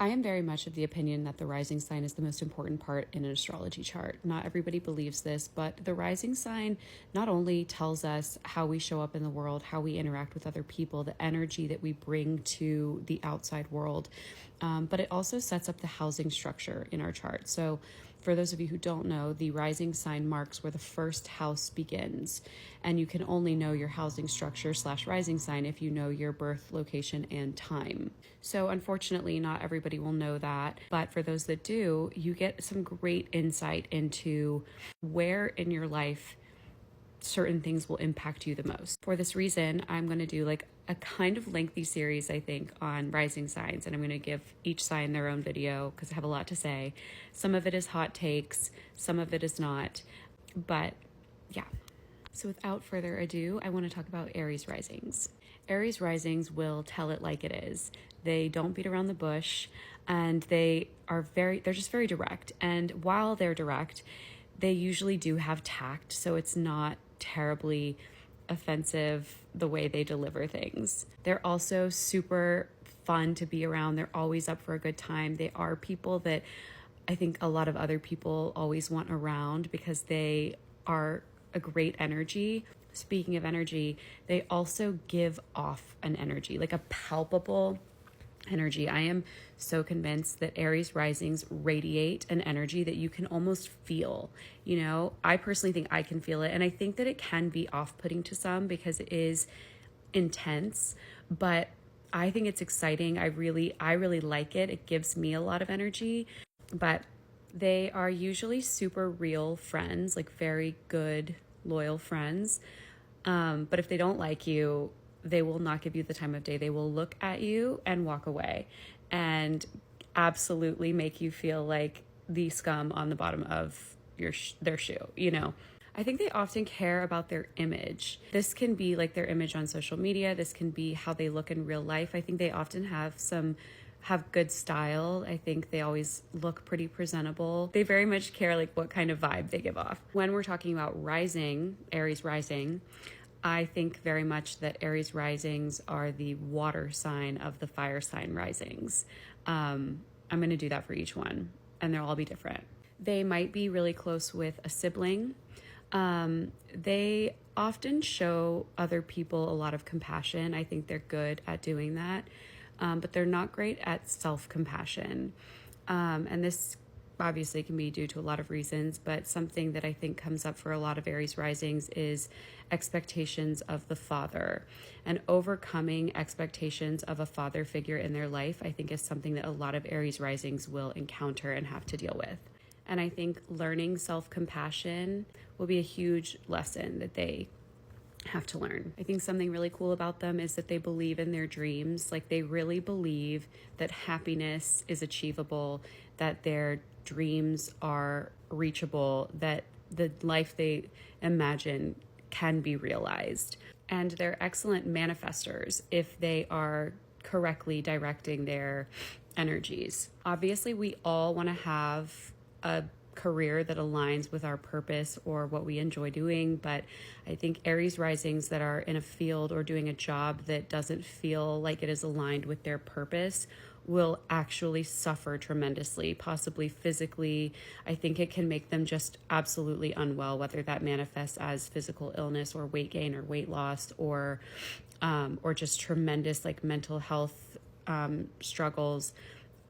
I am very much of the opinion that the rising sign is the most important part in an astrology chart. Not everybody believes this, but the rising sign not only tells us how we show up in the world, how we interact with other people, the energy that we bring to the outside world, but it also sets up the housing structure in our chart. So for those of you who don't know, the rising sign marks where the first house begins, and you can only know your housing structure / rising sign if you know your birth location and time. So unfortunately, not everybody will know that, but for those that do, you get some great insight into where in your life certain things will impact you the most. For this reason, I'm going to do like a kind of lengthy series, I think, on rising signs, and I'm going to give each sign their own video because I have a lot to say. Some of it is hot takes, some of it is not, but yeah. So without further ado, I want to talk about Aries risings. Aries risings will tell it like it is. They don't beat around the bush, and they're just very direct. And while they're direct, they usually do have tact, so it's not terribly offensive the way they deliver things. They're also super fun to be around. They're always up for a good time. They are people that I think a lot of other people always want around because they are a great energy. Speaking of energy, they also give off an energy, like a palpable energy. I am so convinced that Aries risings radiate an energy that you can almost feel. You know, I personally think I can feel it, and I think that it can be off-putting to some because it is intense, but I think it's exciting. I really like it. It gives me a lot of energy, but they are usually super real friends, like very good, loyal friends. But if they don't like you, they will not give you the time of day. They will look at you and walk away and absolutely make you feel like the scum on the bottom of their shoe, you know. I think they often care about their image. This can be like their image on social media. This can be how they look in real life. I think they often have good style. I think they always look pretty presentable. They very much care like what kind of vibe they give off. When we're talking about rising, Aries rising, I think very much that Aries risings are the water sign of the fire sign risings. I'm going to do that for each one, and they'll all be different. They might be really close with a sibling. They often show other people a lot of compassion. I think they're good at doing that, but they're not great at self-compassion. And this obviously can be due to a lot of reasons, but something that I think comes up for a lot of Aries risings is expectations of the father, and overcoming expectations of a father figure in their life, I think is something that a lot of Aries risings will encounter and have to deal with. And I think learning self-compassion will be a huge lesson that they have to learn. I think something really cool about them is that they believe in their dreams. Like they really believe that happiness is achievable, that their dreams are reachable, that the life they imagine can be realized. And they're excellent manifestors if they are correctly directing their energies. Obviously, we all want to have a career that aligns with our purpose or what we enjoy doing, but I think Aries risings that are in a field or doing a job that doesn't feel like it is aligned with their purpose will actually suffer tremendously, possibly physically. I think it can make them just absolutely unwell, whether that manifests as physical illness or weight gain or weight loss or just tremendous like mental health struggles.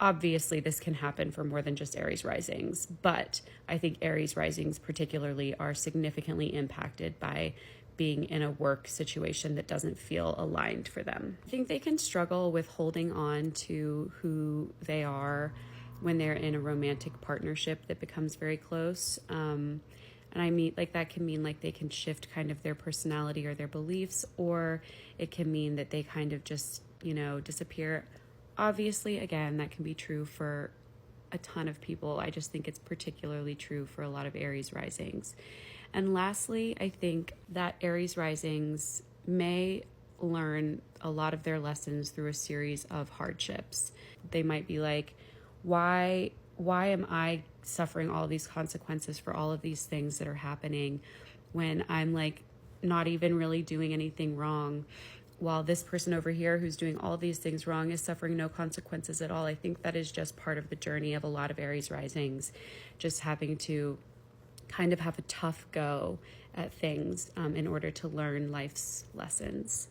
Obviously, this can happen for more than just Aries risings, but I think Aries risings particularly are significantly impacted by being in a work situation that doesn't feel aligned for them. I think they can struggle with holding on to who they are when they're in a romantic partnership that becomes very close. And I mean, like that can mean like they can shift kind of their personality or their beliefs, or it can mean that they kind of just, you know, disappear. Obviously, again, that can be true for a ton of people. I just think it's particularly true for a lot of Aries risings. And lastly, I think that Aries risings may learn a lot of their lessons through a series of hardships. They might be like, why am I suffering all these consequences for all of these things that are happening when I'm like not even really doing anything wrong? while this person over here who's doing all these things wrong is suffering no consequences at all. I think that is just part of the journey of a lot of Aries risings, just having to kind of have a tough go at things in order to learn life's lessons.